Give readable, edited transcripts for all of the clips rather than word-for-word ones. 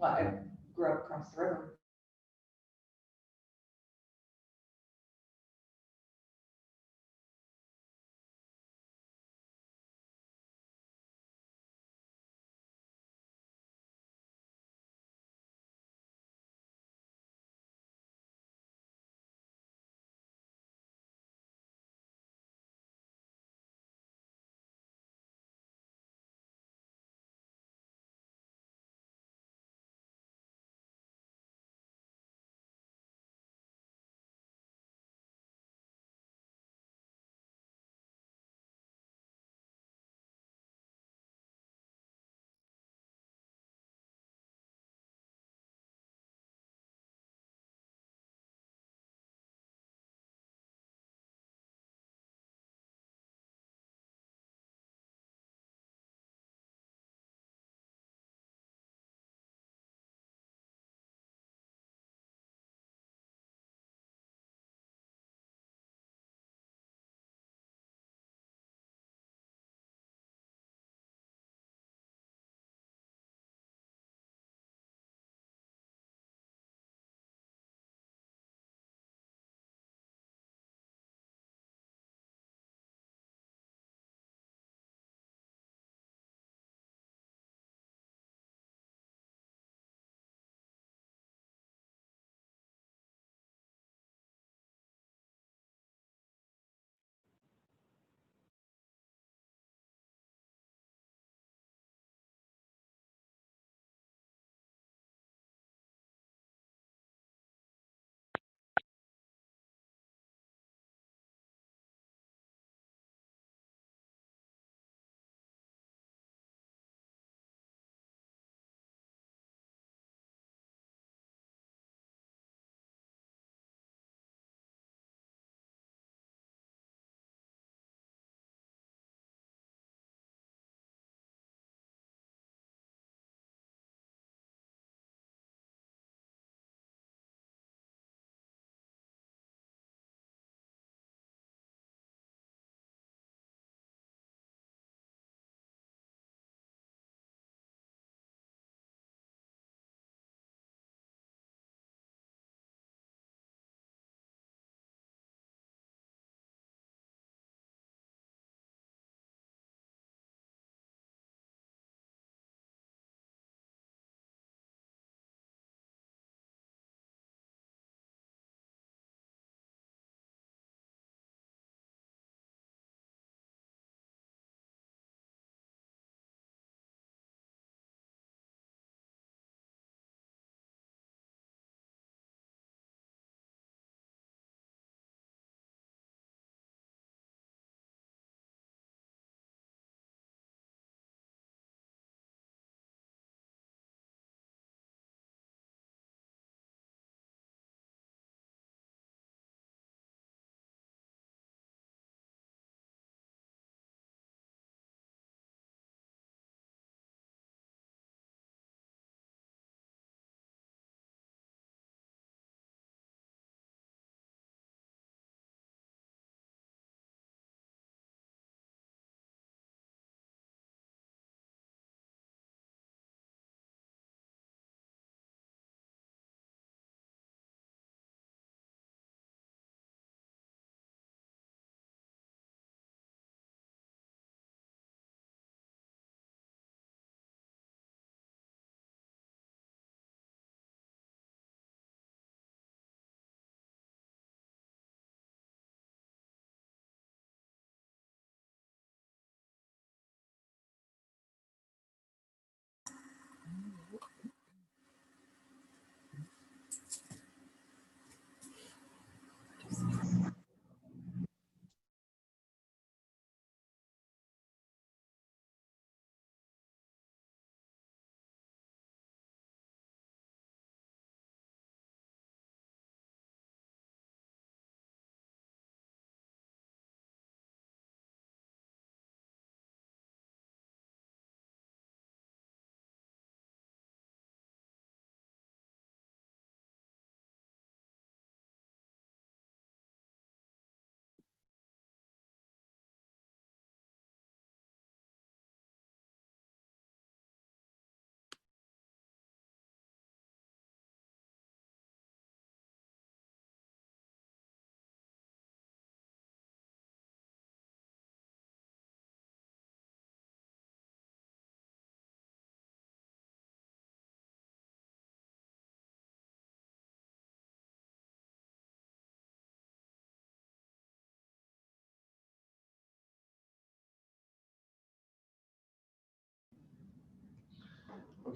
but I grew up across the river.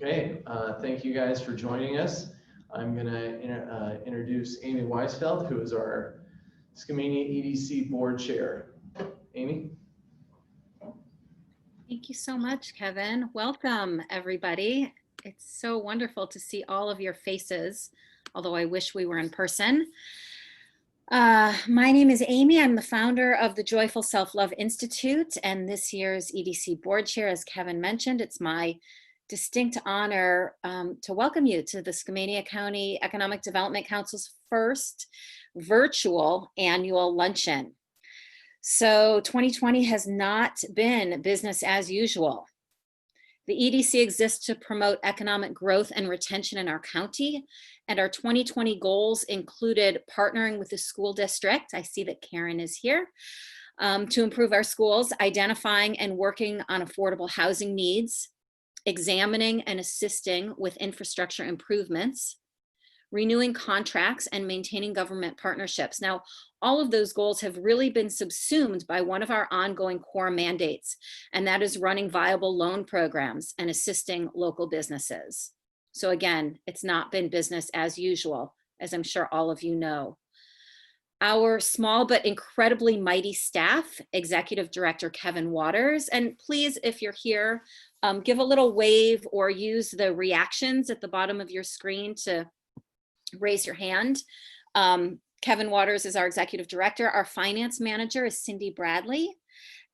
Okay, thank you guys for joining us. I'm going to introduce Amy Weisfeld, who is our Skamania EDC board chair. Amy? Thank you so much, Kevin. Welcome, everybody. It's so wonderful to see all of your faces, although I wish we were in person. My name is Amy. I'm the founder of the Joyful Self-Love Institute and this year's EDC board chair. As Kevin mentioned, it's my distinct honor to welcome you to the Skamania County Economic Development Council's first virtual annual luncheon. So 2020 has not been business as usual. The EDC exists to promote economic growth and retention in our county, and our 2020 goals included partnering with the school district. I see that Karen is here. To improve our schools, identifying and working on affordable housing needs, examining and assisting with infrastructure improvements, renewing contracts, and maintaining government partnerships. Now, all of those goals have really been subsumed by one of our ongoing core mandates, and that is running viable loan programs and assisting local businesses. So again, it's not been business as usual, as I'm sure all of you know. Our small but incredibly mighty staff, Executive Director Kevin Waters, and please, if you're here, give a little wave or use the reactions at the bottom of your screen to raise your hand. Kevin Waters is our executive director. Our finance manager is Cindy Bradley,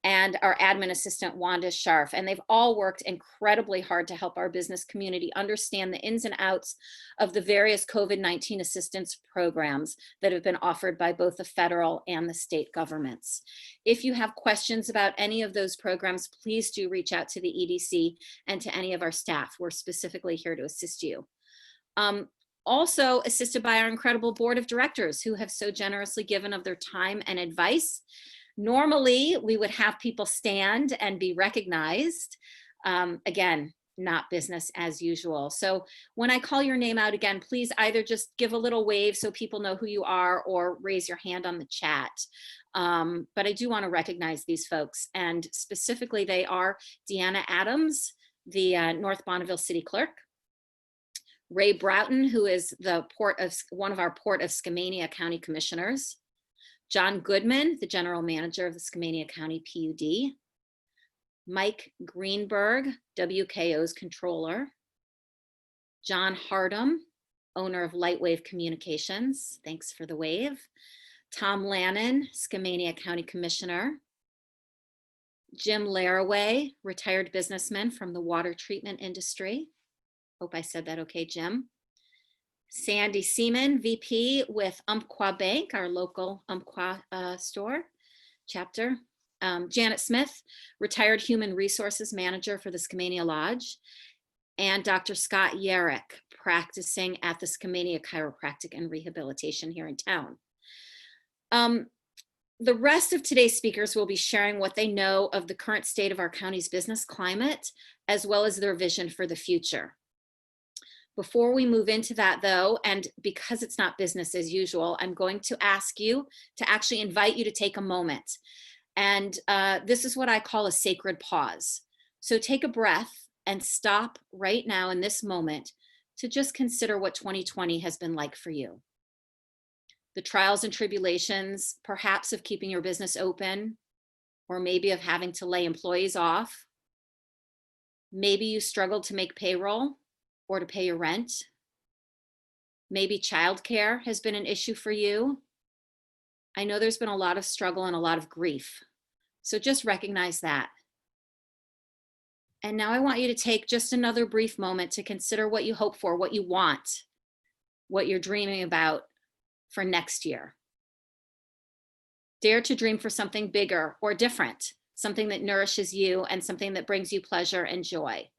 and our admin assistant, Wanda Scharf. And they've all worked incredibly hard to help our business community understand the ins and outs of the various COVID-19 assistance programs that have been offered by both the federal and the state governments. If you have questions about any of those programs, please do reach out to the EDC and to any of our staff. We're specifically here to assist you. Also assisted by our incredible board of directors who have so generously given of their time and advice. Normally, we would have people stand and be recognized. Again, not business as usual. So when I call your name out again, please either just give a little wave so people know who you are or raise your hand on the chat. But I do want to recognize these folks, and specifically they are Deanna Adams, the North Bonneville City Clerk, Ray Broughton, who is one of our Port of Skamania County Commissioners, John Goodman, the General Manager of the Skamania County PUD, Mike Greenberg, WKO's Controller, John Hardum, owner of Lightwave Communications, thanks for the wave, Tom Lannen, Skamania County Commissioner, Jim Laraway, retired businessman from the water treatment industry. Hope I said that okay, Jim. Sandy Seaman, VP with Umpqua Bank, our local Umpqua store chapter. Janet Smith, retired human resources manager for the Skamania Lodge. And Dr. Scott Yarrick, practicing at the Skamania Chiropractic and Rehabilitation here in town. The rest of today's speakers will be sharing what they know of the current state of our county's business climate, as well as their vision for the future. Before we move into that though, and because it's not business as usual, I'm going to ask you to actually invite you to take a moment. And this is what I call a sacred pause. So take a breath and stop right now in this moment to just consider what 2020 has been like for you. The trials and tribulations, perhaps of keeping your business open, or maybe of having to lay employees off. Maybe you struggled to make payroll or to pay your rent. Maybe childcare has been an issue for you. I know there's been a lot of struggle and a lot of grief. So just recognize that. And now I want you to take just another brief moment to consider what you hope for, what you want, what you're dreaming about for next year. Dare to dream for something bigger or different, something that nourishes you and something that brings you pleasure and joy.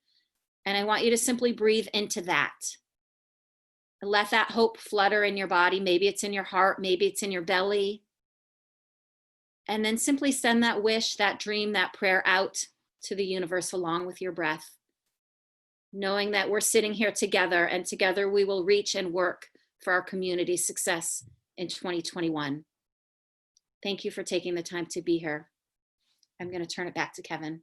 And I want you to simply breathe into that. Let that hope flutter in your body. Maybe it's in your heart, maybe it's in your belly. And then simply send that wish, that dream, that prayer out to the universe along with your breath, knowing that we're sitting here together, and together we will reach and work for our community's success in 2021. Thank you for taking the time to be here. I'm going to turn it back to Kevin.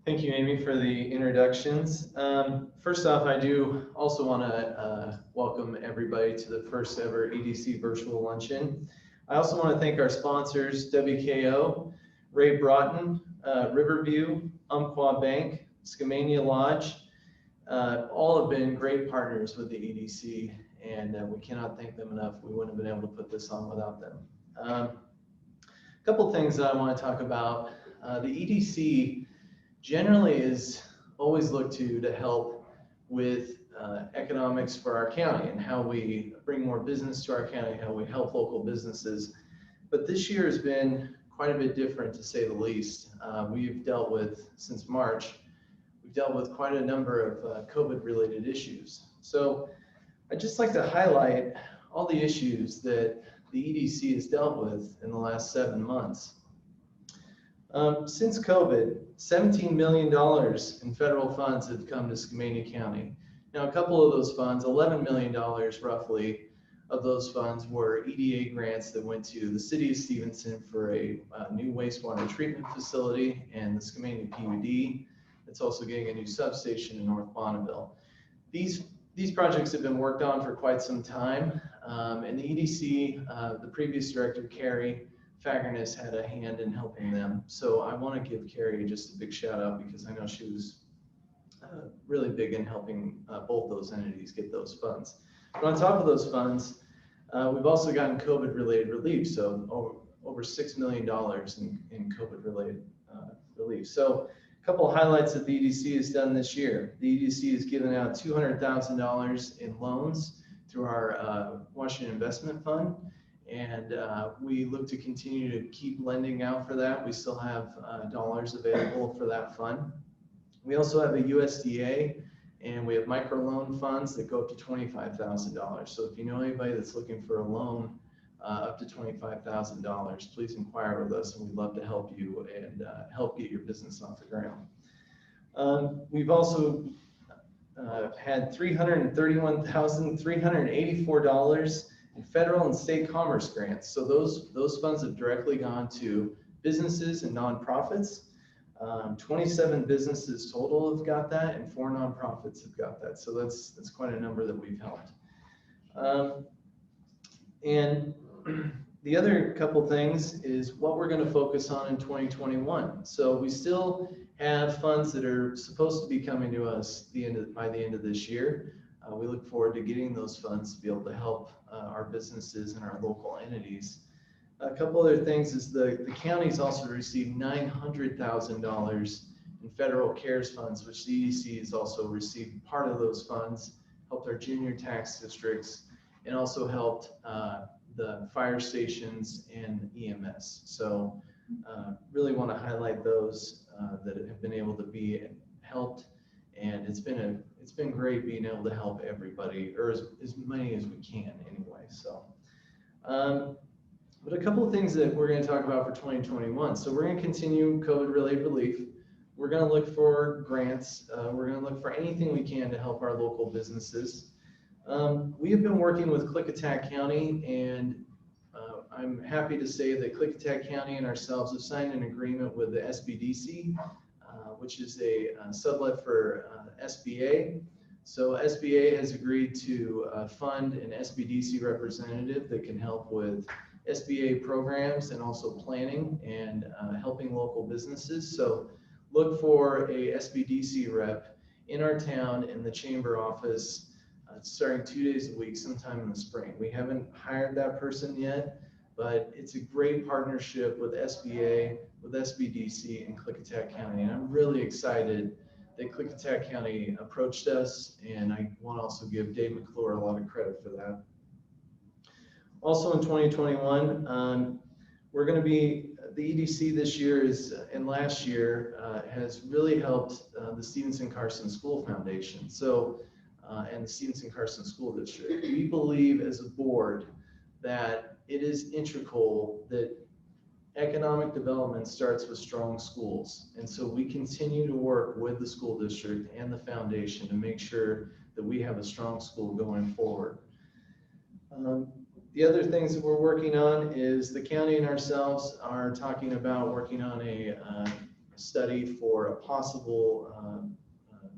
Thank you, Amy, for the introductions. First off, I do also want to welcome everybody to the first ever EDC Virtual Luncheon. I also want to thank our sponsors, WKO, Ray Broughton, Riverview, Umpqua Bank, Skamania Lodge. All have been great partners with the EDC, and we cannot thank them enough. We wouldn't have been able to put this on without them. A couple things that I want to talk about. The EDC generally is always looked to help with economics for our county and how we bring more business to our county, how we help local businesses. But this year has been quite a bit different, to say the least. We've dealt with, since March, we've dealt with quite a number of COVID-related issues. So I'd just like to highlight all the issues that the EDC has dealt with in the last 7 months. Since COVID, $17 million in federal funds have come to Skamania County. Now, a couple of those funds, $11 million roughly of those funds, were EDA grants that went to the city of Stevenson for a new wastewater treatment facility, and the Skamania PUD. It's also getting a new substation in North Bonneville. These projects have been worked on for quite some time, and the EDC, the previous director, Carrie Fagerness, had a hand in helping them. So I want to give Carrie just a big shout out, because I know she was really big in helping both those entities get those funds. But on top of those funds, we've also gotten COVID-related relief, so over $6 million in COVID-related relief. So a couple of highlights that the EDC has done this year. The EDC has given out $200,000 in loans through our Washington Investment Fund. And we look to continue to keep lending out for that. We still have dollars available for that fund. We also have a USDA, and we have microloan funds that go up to $25,000. So if you know anybody that's looking for a loan up to $25,000, please inquire with us, and we'd love to help you and help get your business off the ground. We've also had $331,384 in federal and state commerce grants. So those funds have directly gone to businesses and nonprofits. 27 businesses total have got that, and 4 nonprofits have got that. So that's quite a number that we've helped. And the other couple things is what we're going to focus on in 2021. So we still have funds that are supposed to be coming to us by the end of this year. We look forward to getting those funds to be able to help our businesses and our local entities. A couple other things is the county's also received $900,000 in federal CARES funds, which the EDC has also received part of those funds, helped our junior tax districts, and also helped the fire stations and EMS. So really want to highlight those that have been able to be helped, and it's been great being able to help everybody, or as many as we can anyway. So but a couple of things that we're going to talk about for 2021. So we're going to continue COVID-related relief. We're going to look for grants. We're going to look for anything we can to help our local businesses. We have been working with Klickitat County, and I'm happy to say that Klickitat County and ourselves have signed an agreement with the SBDC, which is a sublet for SBA. So SBA has agreed to fund an SBDC representative that can help with SBA programs and also planning and helping local businesses. So look for a SBDC rep in our town in the chamber office, starting 2 days a week sometime in the spring. We haven't hired that person yet, but it's a great partnership with SBA, with SBDC and Klickitat County. And I'm really excited that Klickitat County approached us, and I want to also give Dave McClure a lot of credit for that. Also in 2021, we're going to be, the EDC this year and last year has really helped the Stevenson Carson School Foundation. So, and the Stevenson Carson School District. We believe as a board that it is integral that economic development starts with strong schools. And so we continue to work with the school district and the foundation to make sure that we have a strong school going forward. The other things that we're working on is the county and ourselves are talking about working on a study for a possible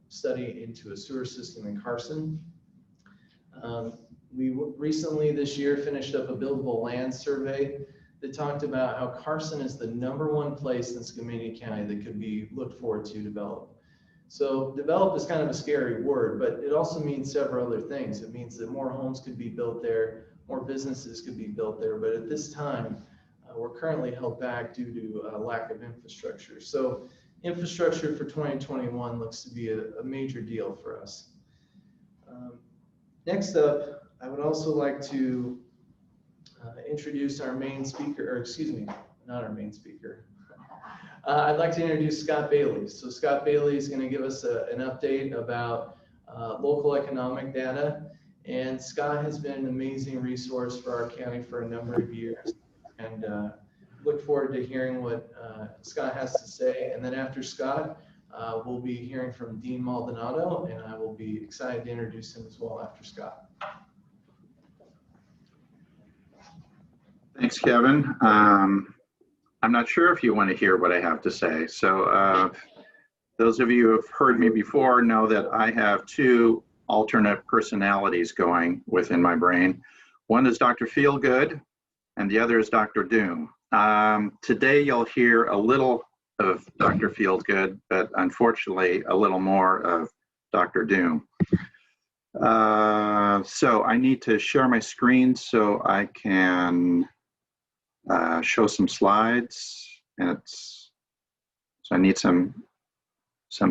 study into a sewer system in Carson. We recently this year finished up a buildable land survey that talked about how Carson is the #1 place in Skamania County that could be looked forward to develop. So develop is kind of a scary word, but it also means several other things. It means that more homes could be built there, more businesses could be built there, but at this time, we're currently held back due to a lack of infrastructure. So infrastructure for 2021 looks to be a major deal for us. Next up, I would also like to introduce our main speaker, or excuse me, not our main speaker. I'd like to introduce Scott Bailey. So Scott Bailey is going to give us an update about local economic data. And Scott has been an amazing resource for our county for a number of years. And look forward to hearing what Scott has to say. And then after Scott, we'll be hearing from Dean Maldanado, and I will be excited to introduce him as well after Scott. Thanks, Kevin. I'm not sure if you want to hear what I have to say. So those of you who have heard me before know that I have 2 alternate personalities going within my brain. One is Dr. Feelgood, and the other is Dr. Doom. Today you'll hear a little of Dr. Feelgood, but unfortunately a little more of Dr. Doom. So I need to share my screen so I can show some slides, and so I need some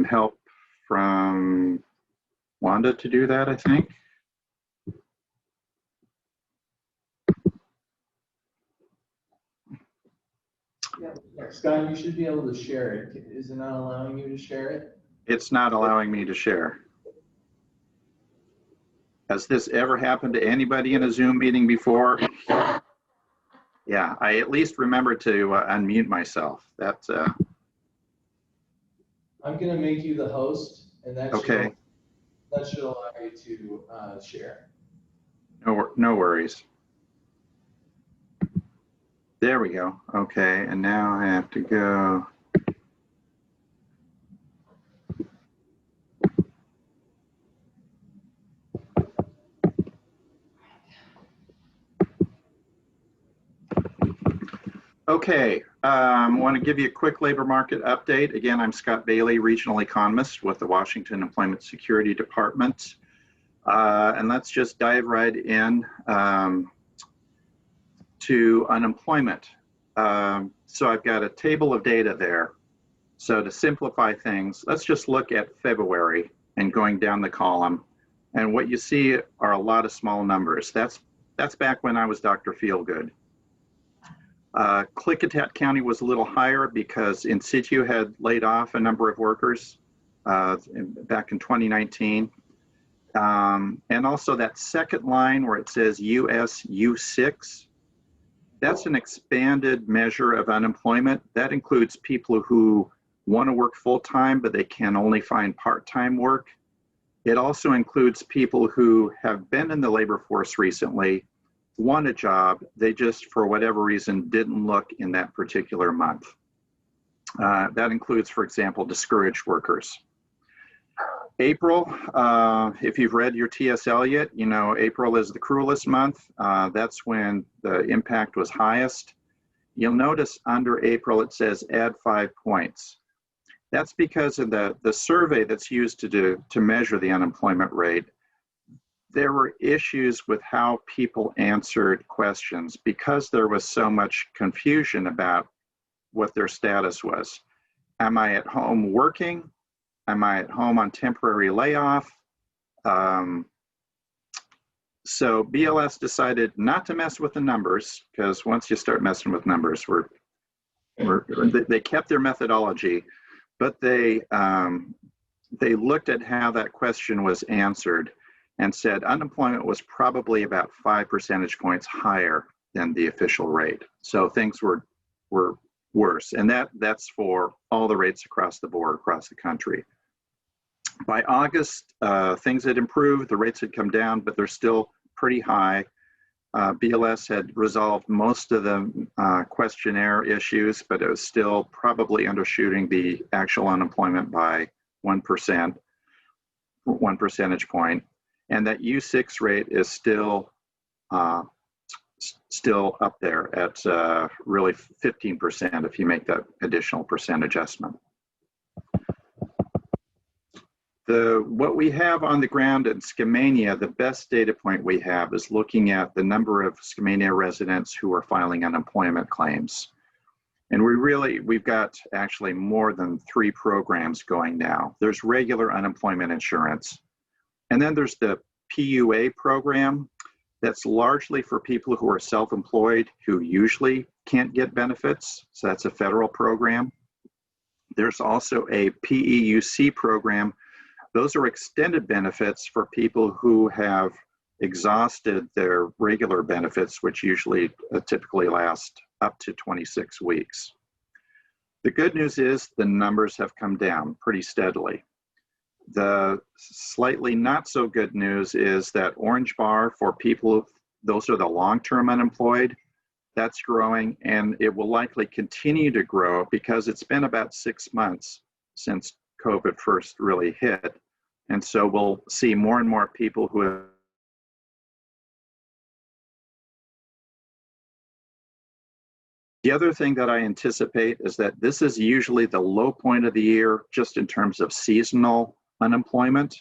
help from Wanda to do that, I think. Scott, you should be able to share it. Is it not allowing you to share it? It's not allowing me to share. Has this ever happened to anybody in a Zoom meeting before? Yeah, I at least remember to unmute myself. That's I'm going to make you the host, and that okay. should allow you to share. No worries. There we go. Okay, and now I have to go. Okay, I want to give you a quick labor market update. Again, I'm Scott Bailey, Regional Economist with the Washington Employment Security Department. And let's just dive right in to unemployment. So I've got a table of data there. So to simplify things, let's just look at February and going down the column. And what you see are a lot of small numbers. That's back when I was Dr. Feelgood. Klickitat County was a little higher because In Situ had laid off a number of workers back in 2019. And also that second line where it says US U6, that's an expanded measure of unemployment. That includes people who want to work full-time, but they can only find part-time work. It also includes people who have been in the labor force recently, want a job, they just, for whatever reason, didn't look in that particular month. That includes, for example, discouraged workers. April, if you've read your T.S. Eliot, you know April is the cruelest month. That's when the impact was highest. You'll notice under April it says add 5 points. That's because of the survey that's used to measure the unemployment rate. There were issues with how people answered questions because there was so much confusion about what their status was. Am I at home working? Am I at home on temporary layoff? So BLS decided not to mess with the numbers, because once you start messing with numbers, they kept their methodology, but they looked at how that question was answered and said unemployment was probably about 5 percentage points higher than the official rate. So things were worse, and that's for all the rates across the board, across the country. By August, things had improved, the rates had come down, but they're still pretty high. BLS had resolved most of the questionnaire issues, but it was still probably undershooting the actual unemployment by 1%, 1 percentage point. And that U6 rate is still up there at really 15% if you make that additional percent adjustment. What we have on the ground in Skamania, the best data point we have is looking at the number of Skamania residents who are filing unemployment claims. And we've got actually more than 3 programs going now. There's regular unemployment insurance. And then there's the PUA program that's largely for people who are self-employed who usually can't get benefits. So that's a federal program. There's also a PEUC program. Those are extended benefits for people who have exhausted their regular benefits, which usually typically last up to 26 weeks. The good news is the numbers have come down pretty steadily. The slightly not so good news is that orange bar for people, those are the long-term unemployed, that's growing, and it will likely continue to grow because it's been about 6 months since COVID first really hit. And so we'll see more and more people who have The other thing that I anticipate is that this is usually the low point of the year just in terms of seasonal unemployment.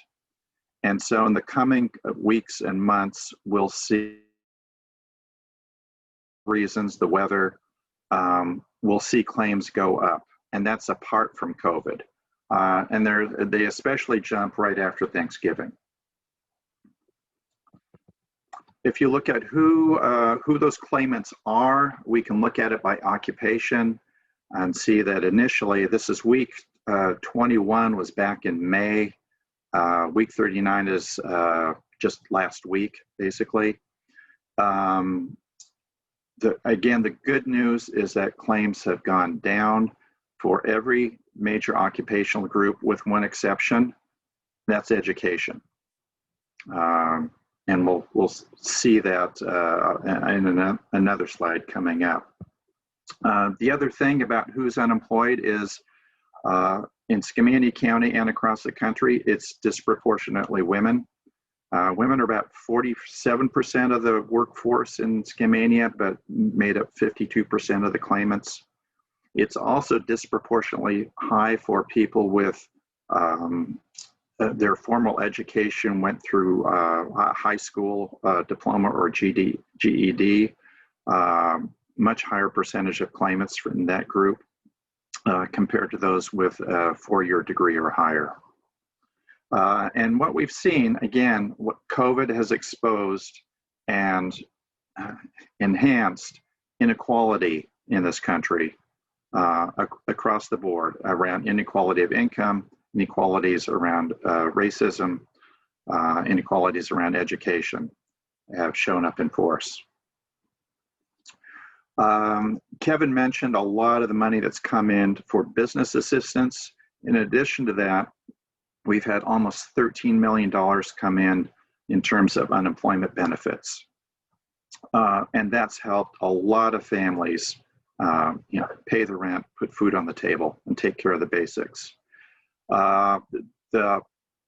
And so in the coming weeks and months, we'll see reasons, the weather, we'll see claims go up. And that's apart from COVID. And they especially jump right after Thanksgiving. If you look at who those claimants are, we can look at it by occupation and see that initially, this is week 21 was back in May. Week 39 is just last week, basically. Again, the good news is that claims have gone down for every major occupational group with one exception. That's education. And we'll see that in another slide coming up. The other thing about who's unemployed is in Skamania County and across the country, it's disproportionately women. Women are about 47% of the workforce in Skamania, but made up 52% of the claimants. It's also disproportionately high for people with their formal education went through high school diploma or GED, much higher percentage of claimants in that group compared to those with a 4-year degree or higher. And what we've seen, again, what COVID has exposed and enhanced inequality in this country across the board around inequality of income, inequalities around racism, inequalities around education have shown up in force. Kevin mentioned a lot of the money that's come in for business assistance. In addition to that, we've had almost $13 million come in terms of unemployment benefits. And that's helped a lot of families pay the rent, put food on the table, and take care of the basics. The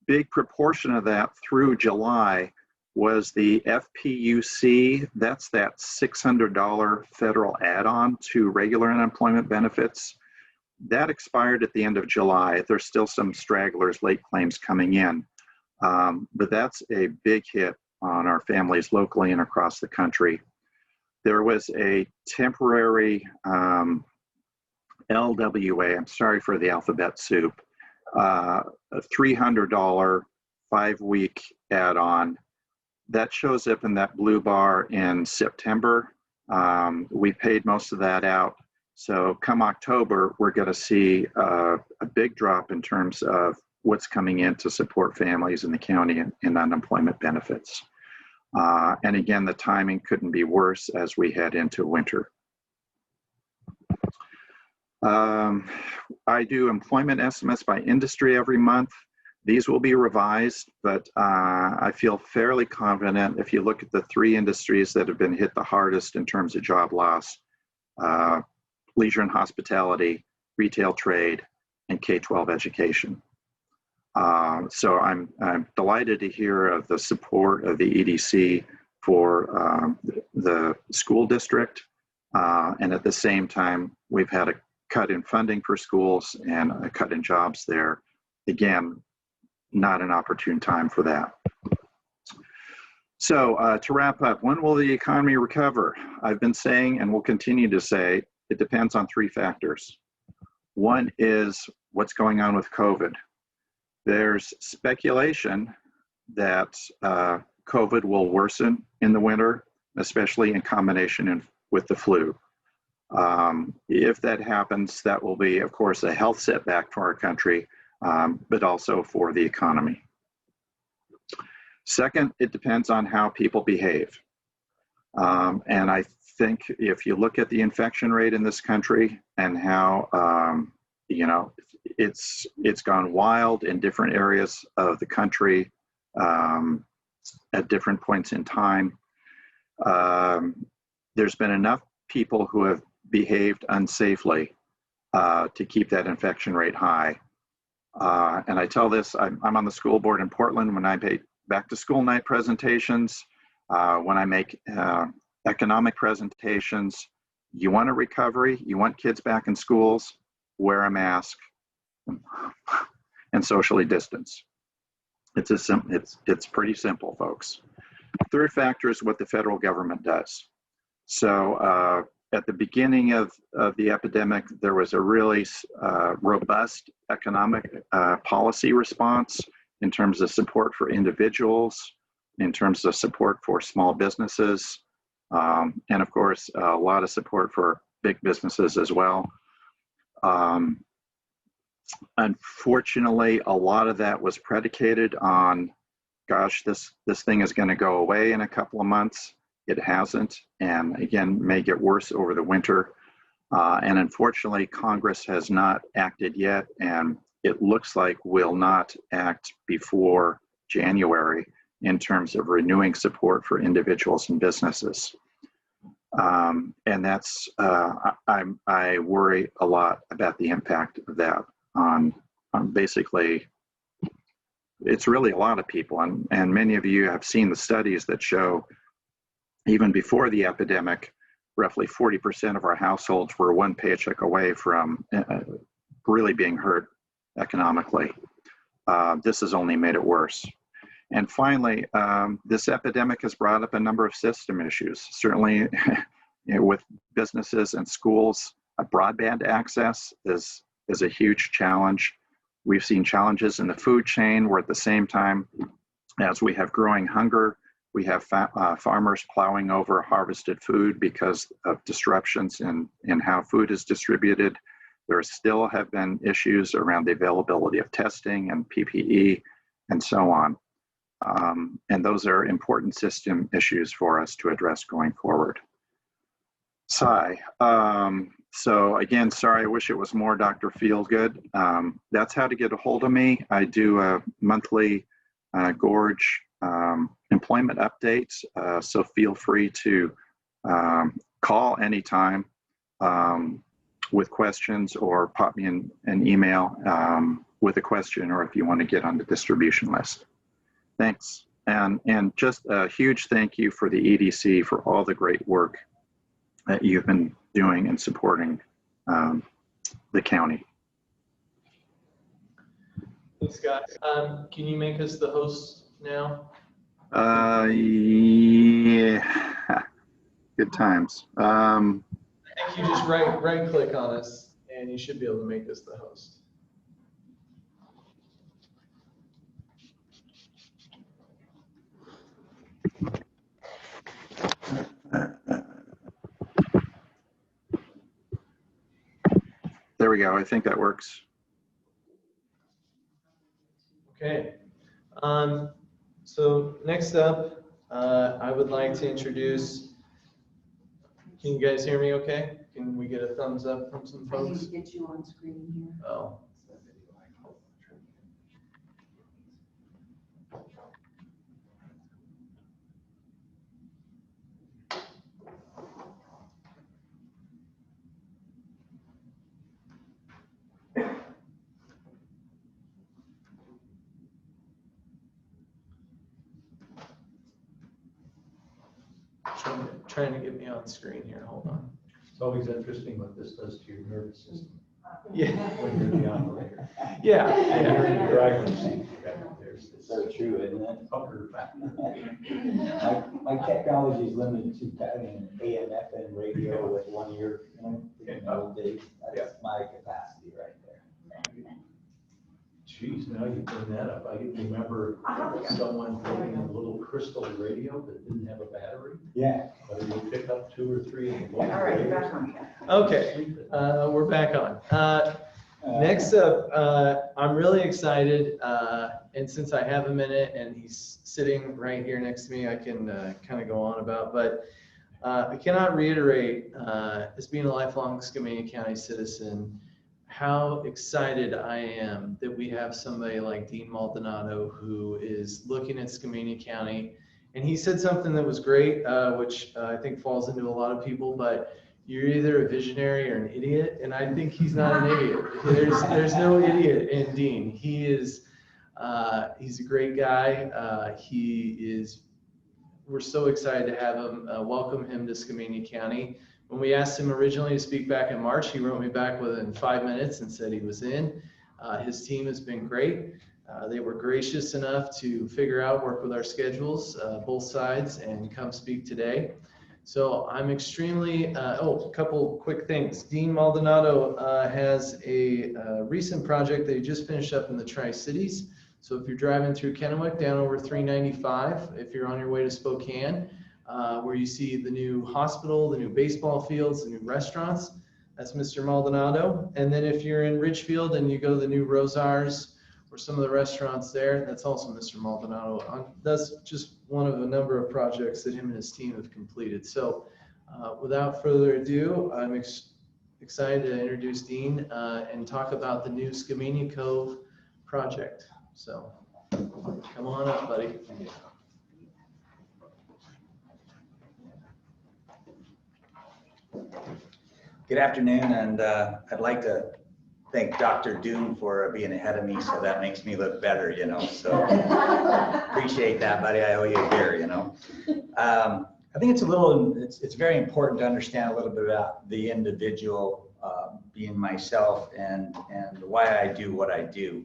big proportion of that through July was the FPUC. That's that $600 federal add-on to regular unemployment benefits. That expired at the end of July. There's still some stragglers, late claims coming in, but that's a big hit on our families locally and across the country. There was a temporary LWA, I'm sorry for the alphabet soup, a $300 5-week add-on that shows up in that blue bar in September. We paid most of that out. So come October, we're going to see a big drop in terms of what's coming in to support families in the county in unemployment benefits. And again, the timing couldn't be worse as we head into winter. I do employment estimates by industry every month. These will be revised, but I feel fairly confident if you look at the 3 industries that have been hit the hardest in terms of job loss, leisure and hospitality, retail trade, and K-12 education. So I'm delighted to hear of the support of the EDC for the school district. And at the same time, we've had a cut in funding for schools and a cut in jobs there. Again, not an opportune time for that. So to wrap up, when will the economy recover? I've been saying and will continue to say it depends on 3 factors. One is what's going on with COVID. There's speculation that COVID will worsen in the winter, especially in combination with the flu. If that happens, that will be, of course, a health setback for our country, but also for the economy. Second, it depends on how people behave. And I think if you look at the infection rate in this country and how, you know, it's gone wild in different areas of the country at different points in time. There's been enough people who have behaved unsafely to keep that infection rate high. And I tell this, I'm on the school board in Portland. When I make back to school night presentations, when I make economic presentations, you want a recovery, you want kids back in schools, wear a mask and socially distance. It's pretty simple, folks. Third factor is what the federal government does. So at the beginning of the epidemic, there was a really robust economic policy response in terms of support for individuals, in terms of support for small businesses, and of course, a lot of support for big businesses as well. Unfortunately, a lot of that was predicated on, gosh, this thing is going to go away in a couple of months. It hasn't, and again, may get worse over the winter. And unfortunately, Congress has not acted yet, and it looks like will not act before January in terms of renewing support for individuals and businesses. And that's, I worry a lot about the impact of that on basically, it's really a lot of people. And many of you have seen the studies that show even before the epidemic, roughly 40% of our households were one paycheck away from really being hurt economically. This has only made it worse. And finally, this epidemic has brought up a number of system issues. Certainly with businesses and schools, broadband access is a huge challenge. We've seen challenges in the food chain where at the same time as we have growing hunger, we have farmers plowing over harvested food because of disruptions in how food is distributed. There still have been issues around the availability of testing and PPE and so on. And those are important system issues for us to address going forward. Sigh. So again, sorry, I wish it was more Dr. Feelgood. That's how to get a hold of me. I do a monthly Gorge employment updates, so feel free to call anytime with questions or pop me an email with a question, or if you want to get on the distribution list. Thanks. And just a huge thank you for the EDC for all the great work that you've been doing and supporting the county. Thanks, Scott. Can you make us the host now? Yeah, good times. I think you just right click on us and you should be able to make us the host. There we go. I think that works. Okay. So next up, I would like to introduce, can you guys hear me okay? Can we get a thumbs up from some I need folks? to get you on screen here. Oh. trying to get me on screen here. Hold on. It's always interesting what this does to your nervous system Yeah. when you're the operator. Yeah. And you're in Yeah. the driver's seat. There's this So true, isn't it? pucker factor. My technology is limited to having AM, FM radio with 1 ear, you know, in the old days. That's my capacity right there. Geez, now you bring that up. I can remember someone holding a little crystal radio that didn't have a battery, Yeah. but it would pick up 2 or 3 of the All local right, radios. back on. Okay, we're back on. Next up, I'm really excited, and since I have a minute and he's sitting right here next to me, I can kind of go on about, but I cannot reiterate, as being a lifelong Skamania County citizen, how excited I am that we have somebody like Dean Maldanado who is looking at Skamania County. And he said something that was great, which I think falls into a lot of people, but you're either a visionary or an idiot, and I think he's not an idiot. There's no idiot in Dean. He is, he's a great guy. We're so excited to have him, welcome him to Skamania County. When we asked him originally to speak back in March, he wrote me back within 5 minutes and said he was in. His team has been great. They were gracious enough to figure out, work with our schedules, both sides, and come speak today. So I'm extremely, a couple quick things. Dean Maldanado has a recent project that he just finished up in the Tri-Cities. So if you're driving through Kennewick down over 395, if you're on your way to Spokane, where you see the new hospital, the new baseball fields, the new restaurants, that's Mr. Maldanado. And then if you're in Ridgefield and you go to the new Rosars or some of the restaurants there, that's also Mr. Maldanado. That's just one of a number of projects that him and his team have completed. So without further ado, I'm excited to introduce Dean and talk about the new Skamania Cove project. So come on up, buddy. Good afternoon, and I'd like to thank Dr. Doom for being ahead of me, so that makes me look better, you know, so appreciate that, buddy. I owe you a beer, you know. I think it's very important to understand a little bit about the individual, being myself, and why I do what I do.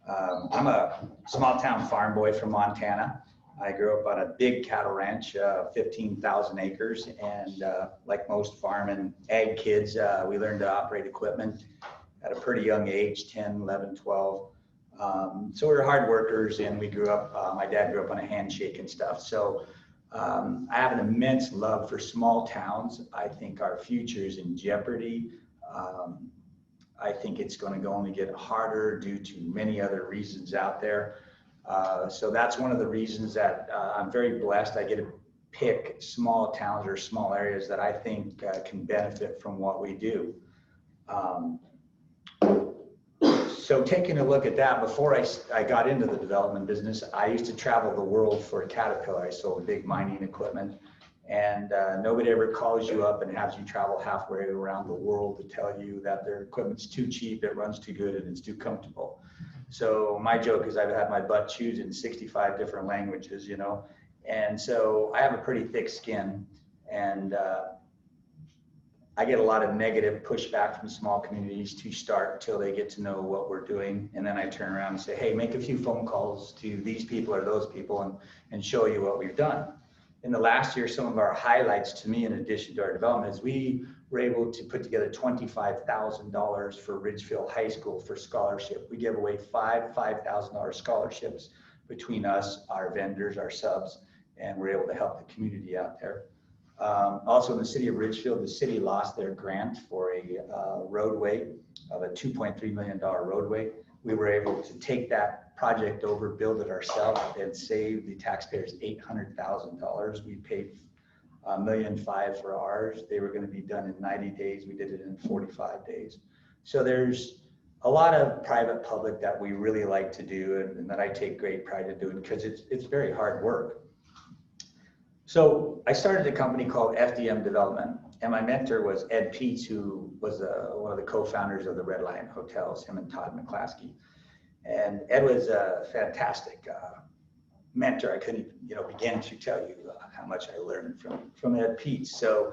I'm a small town farm boy from Montana. I grew up on a big cattle ranch, 15,000 acres, and like most farm and ag kids, we learned to operate equipment at a pretty young age, 10, 11, 12. So we were hard workers, and we grew up, my dad grew up on a handshake and stuff. So I have an immense love for small towns. I think our future is in jeopardy. I think it's going to only get harder due to many other reasons out there. So that's one of the reasons that I'm very blessed. I get to pick small towns or small areas that I think can benefit from what we do. So taking a look at that, before I got into the development business, I used to travel the world for Caterpillar. I sold big mining equipment, and nobody ever calls you up and has you travel halfway around the world to tell you that their equipment's too cheap, it runs too good, and it's too comfortable. So my joke is I've had my butt chewed in 65 different languages, you know, and so I have a pretty thick skin, and I get a lot of negative pushback from small communities to start until they get to know what we're doing. And then I turn around and say, hey, make a few phone calls to these people or those people and show you what we've done. In the last year, some of our highlights to me, in addition to our development, is we were able to put together $25,000 for Ridgefield High School for scholarship. We give away five $5,000 scholarships between us, our vendors, our subs, and we're able to help the community out there. Also in the city of Ridgefield, the city lost their grant for a roadway of a $2.3 million roadway. We were able to take that project over, build it ourselves, and save the taxpayers $800,000. We paid $1.5 million for ours. They were going to be done in 90 days. We did it in 45 days. So there's a lot of private public that we really like to do, and that I take great pride in doing, because it's very hard work. So I started a company called FDM Development, and my mentor was Ed Peets, who was one of the co-founders of the Red Lion Hotels, him and Todd McClaskey. And Ed was fantastic. mentor. I couldn't, begin to tell you how much I learned from Ed Peets. So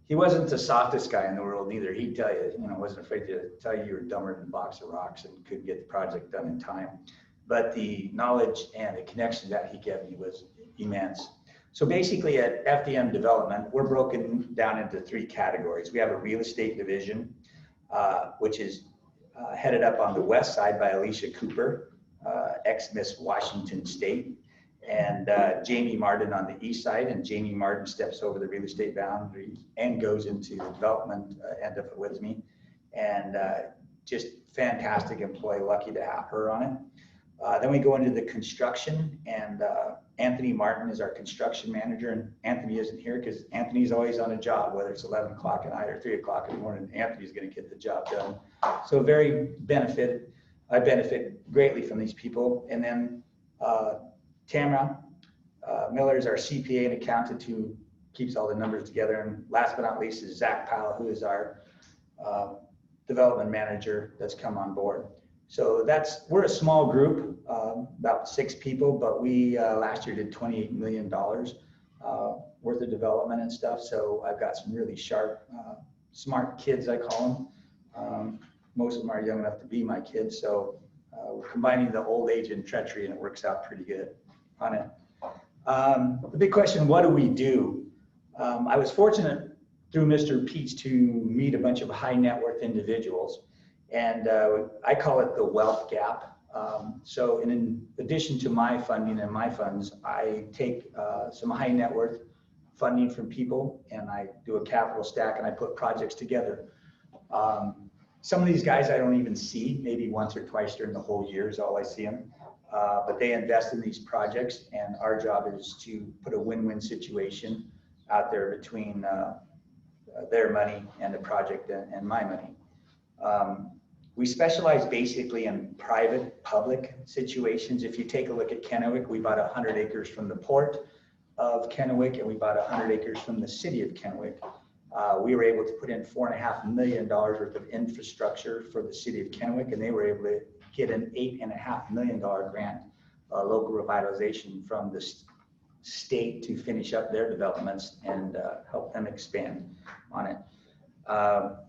he wasn't the softest guy in the world neither. He'd tell you, wasn't afraid to tell you were dumber than a box of rocks and couldn't get the project done in time. But the knowledge and the connection that he gave me was immense. So basically at FDM Development, we're broken down into 3 categories. We have a real estate division, which is headed up on the west side by Alicia Cooper, ex-Miss Washington State, and Jamie Martin on the east side. And Jamie Martin steps over the real estate boundary and goes into the development end of it with me. And just fantastic employee, lucky to have her on it. Then we go into the construction, and Anthony Martin is our construction manager, and Anthony isn't here because Anthony's always on a job, whether it's 11 o'clock at night or 3 o'clock in the morning, Anthony's going to get the job done. So I benefit greatly from these people. And then Tamara Miller is our CPA and accountant who keeps all the numbers together. And last but not least is Zach Powell, who is our development manager that's come on board. So we're a small group, about 6 people, but we last year did $28 million worth of development and stuff. So I've got some really sharp, smart kids, I call them. Most of them are young enough to be my kids. So we're combining the old age and treachery, and it works out pretty good on it. The big question, what do we do? I was fortunate through Mr. Peets to meet a bunch of high net worth individuals. And I call it the wealth gap. So in addition to my funding and my funds, I take some high net worth funding from people, and I do a capital stack, and I put projects together. Some of these guys I don't even see, maybe once or twice during the whole year is all I see them. But they invest in these projects, and our job is to put a win-win situation out there between their money and the project and my money. We specialize basically in private public situations. If you take a look at Kennewick, we bought 100 acres from the port of Kennewick, and we bought 100 acres from the city of Kennewick. We were able to put in $4.5 million worth of infrastructure for the city of Kennewick, and they were able to get an $8.5 million grant, local revitalization from the state to finish up their developments and help them expand on it.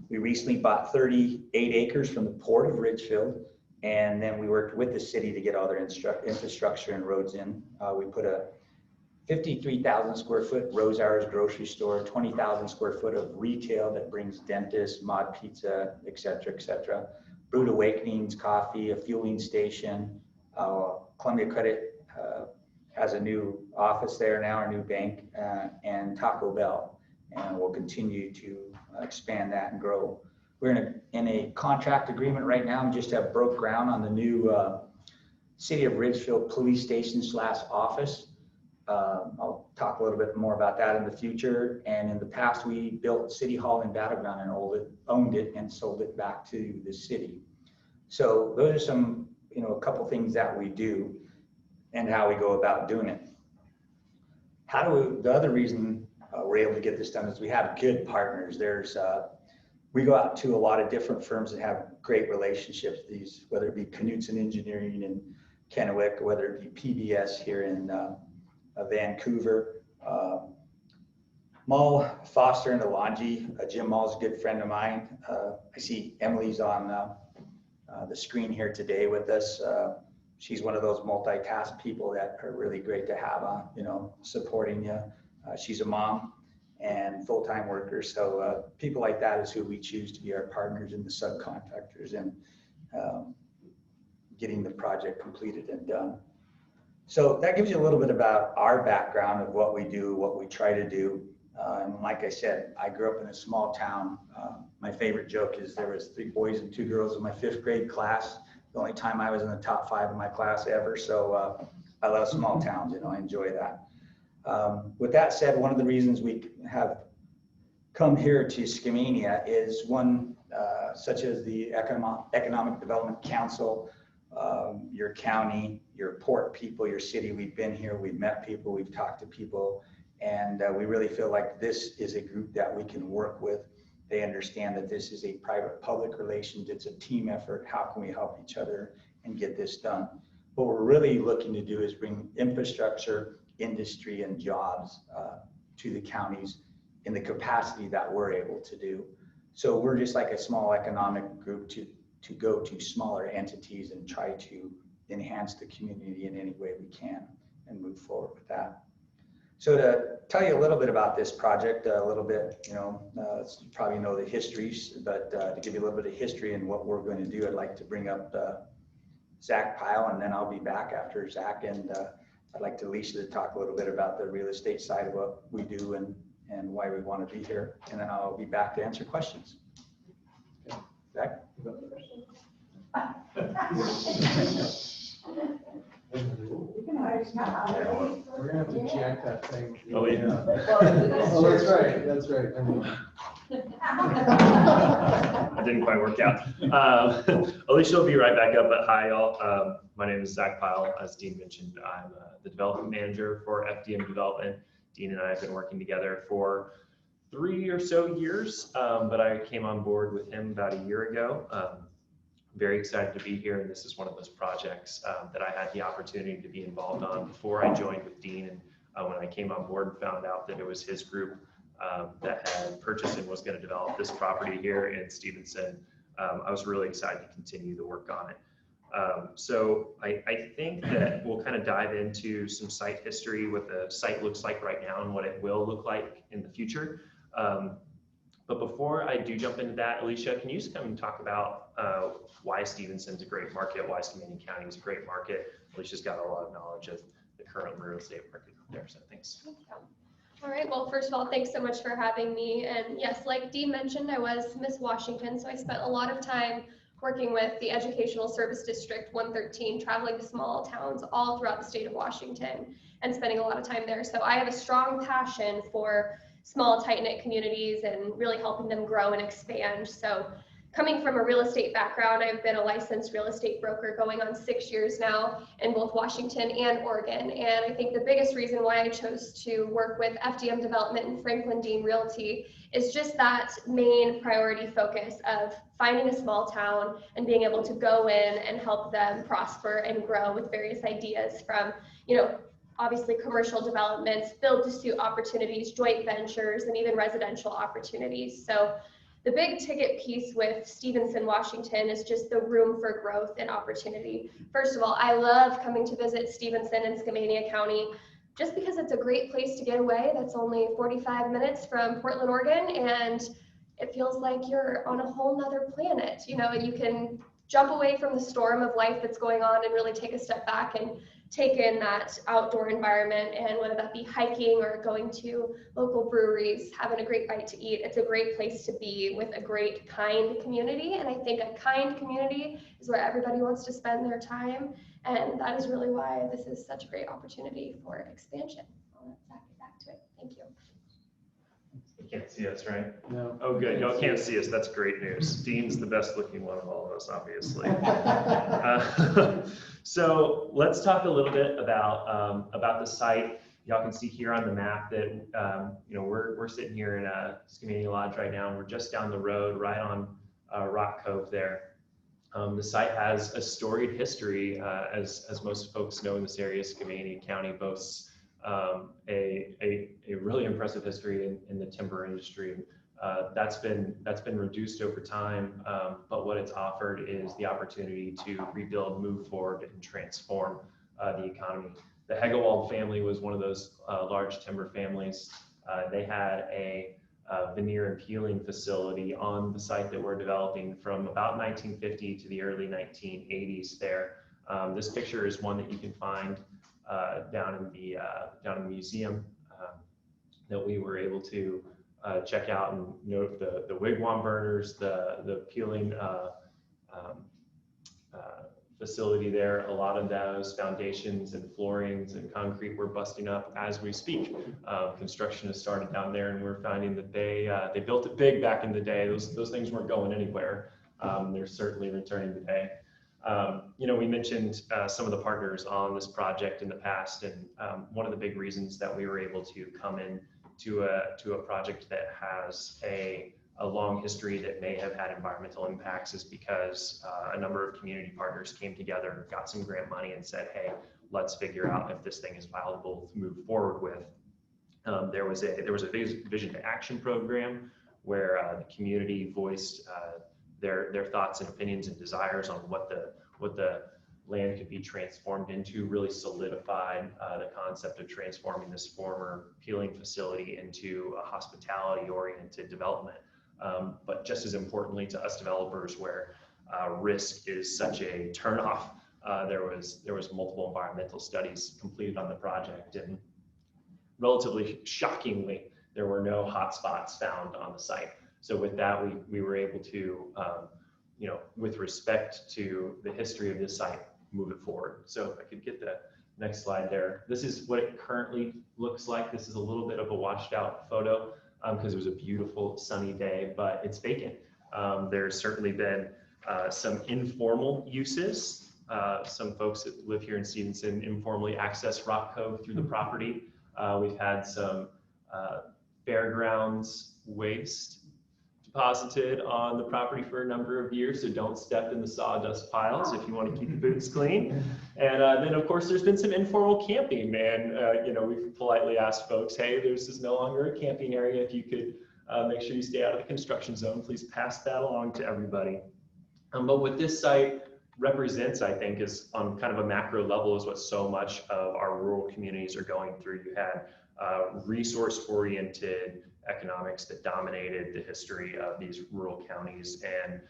We recently bought 38 acres from the port of Ridgefield, and then we worked with the city to get all their infrastructure and roads in. We put a 53,000 square foot Rose Hours grocery store, 20,000 square foot of retail that brings dentists, mod pizza, et cetera, Brewed Awakenings coffee, a fueling station. Columbia Credit has a new office there now, our new bank, and Taco Bell. And we'll continue to expand that and grow. We're in a contract agreement right now and just have broke ground on the new City of Ridgefield Police Station / office. I'll talk a little bit more about that in the future. And in the past, we built City Hall in Battleground and owned it and sold it back to the city. So those are some, a couple things that we do and how we go about doing it. The other reason we're able to get this done is we have good partners. We go out to a lot of different firms that have great relationships, whether it be Knutson Engineering in Kennewick, whether it be PBS here in Vancouver, Mal Foster and Alonji. Jim Mall's a good friend of mine. I see Emily's on the screen here today with us. She's one of those multitask people that are really great to have on, supporting you. She's a mom and full-time worker. So people like that is who we choose to be our partners and the subcontractors and getting the project completed and done. So that gives you a little bit about our background of what we do, what we try to do. And like I said, I grew up in a small town. My favorite joke is there was 3 boys and 2 girls in my 5th grade class. The only time I was in the top 5 of my class ever. So I love small towns, I enjoy that. With that said, one of the reasons we have come here to Skamania is one, such as the Economic Development Council, your county, your port people, your city. We've been here, we've met people, we've talked to people, and we really feel like this is a group that we can work with. They understand that this is a private-public relations, it's a team effort. How can we help each other and get this done? What we're really looking to do is bring infrastructure, industry, and jobs to the counties in the capacity that we're able to do. So we're just like a small economic group to go to smaller entities and try to enhance the community in any way we can and move forward with that. So to tell you a little bit about this project, a little bit, you probably know the histories, but to give you a little bit of history and what we're going to do, I'd like to bring up Zach Pyle, and then I'll be back after Zach, and I'd like Alicia to talk a little bit about the real estate side of what we do and why we want to be here, and then I'll be back to answer questions. Zach? We're gonna have to jack that thing. Oh, yeah. Oh, that's right. I mean, That didn't quite work out. Alicia will be right back up, but hi y'all. My name is Zach Pyle. As Dean mentioned, I'm the development manager for FDM Development. Dean and I have been working together for 3 or so years, but I came on board with him about a year ago. Very excited to be here, and this is one of those projects that I had the opportunity to be involved on before I joined with Dean. And when I came on board and found out that it was his group that had purchased and was going to develop this property here in Stevenson, I was really excited to continue the work on it. So I think that we'll kind of dive into some site history, what the site looks like right now and what it will look like in the future. But before I do jump into that, Alicia, can you just come and talk about why Stevenson's a great market, why Skamania County is a great market? Alicia's got a lot of knowledge of the current real estate market out there, so thanks. All right, well, first of all, thanks so much for having me. And yes, like Dean mentioned, I was Miss Washington, so I spent a lot of time working with the Educational Service District 113, traveling to small towns all throughout the state of Washington and spending a lot of time there. So I have a strong passion for small, tight-knit communities and really helping them grow and expand. So coming from a real estate background, I've been a licensed real estate broker going on 6 years now in both Washington and Oregon. And I think the biggest reason why I chose to work with FDM Development and Franklin Dean Realty is just that main priority focus of finding a small town and being able to go in and help them prosper and grow with various ideas from, obviously commercial developments, build-to-suit opportunities, joint ventures, and even residential opportunities. So the big ticket piece with Stevenson, Washington is just the room for growth and opportunity. First of all, I love coming to visit Stevenson and Skamania County just because it's a great place to get away. That's only 45 minutes from Portland, Oregon, and it feels like you're on a whole nother planet. You can jump away from the storm of life that's going on and really take a step back and take in that outdoor environment, and whether that be hiking or going to local breweries, having a great bite to eat, it's a great place to be with a great, kind community. And I think a kind community is where everybody wants to spend their time. And that is really why this is such a great opportunity for expansion. I'll let Zach get back to it. Thank you. You can't see us, right? No. Oh, good. Y'all can't see us. That's great news. Dean's the best looking one of all of us, obviously. So let's talk a little bit about the site. Y'all can see here on the map that we're sitting here in a Skamania Lodge right now, and we're just down the road, right on Rock Cove there. The site has a storied history, as most folks know in this area. Skamania County boasts a really impressive history in the timber industry. That's been reduced over time, but what it's offered is the opportunity to rebuild, move forward, and transform the economy. The Hegewald family was one of those large timber families. They had a veneer and peeling facility on the site that we're developing from about 1950 to the early 1980s there. This picture is one that you can find down in the museum that we were able to check out and note the wigwam burners, the peeling facility there. A lot of those foundations and floorings and concrete were busting up as we speak. Construction has started down there, and we're finding that they built it big back in the day. Those things weren't going anywhere. They're certainly returning today. We mentioned some of the partners on this project in the past, and one of the big reasons that we were able to come in to a project that has a a long history that may have had environmental impacts is because a number of community partners came together, got some grant money and said, hey, let's figure out if this thing is viable to move forward with. There was a vision to action program where the community voiced their thoughts and opinions and desires on what the land could be transformed into, really solidified the concept of transforming this former peeling facility into a hospitality-oriented development. But just as importantly to us developers, where risk is such a turnoff, there was multiple environmental studies completed on the project, and relatively shockingly, there were no hotspots found on the site. So with that, we were able to, with respect to the history of this site, move it forward. So if I could get the next slide there. This is what it currently looks like. This is a little bit of a washed out photo because it was a beautiful sunny day, but it's vacant. There's certainly been some informal uses. Some folks that live here in Stevenson informally access Rock Cove through the property. We've had some fairgrounds waste deposited on the property for a number of years, so don't step in the sawdust piles if you want to keep your boots clean. And then of course there's been some informal camping, and we've politely asked folks, hey, this is no longer a camping area. If you could make sure you stay out of the construction zone, please pass that along to everybody. But what this site represents, I think, is on kind of a macro level, is what so much of our rural communities are going through. You had resource-oriented economics that dominated the history of these rural counties, and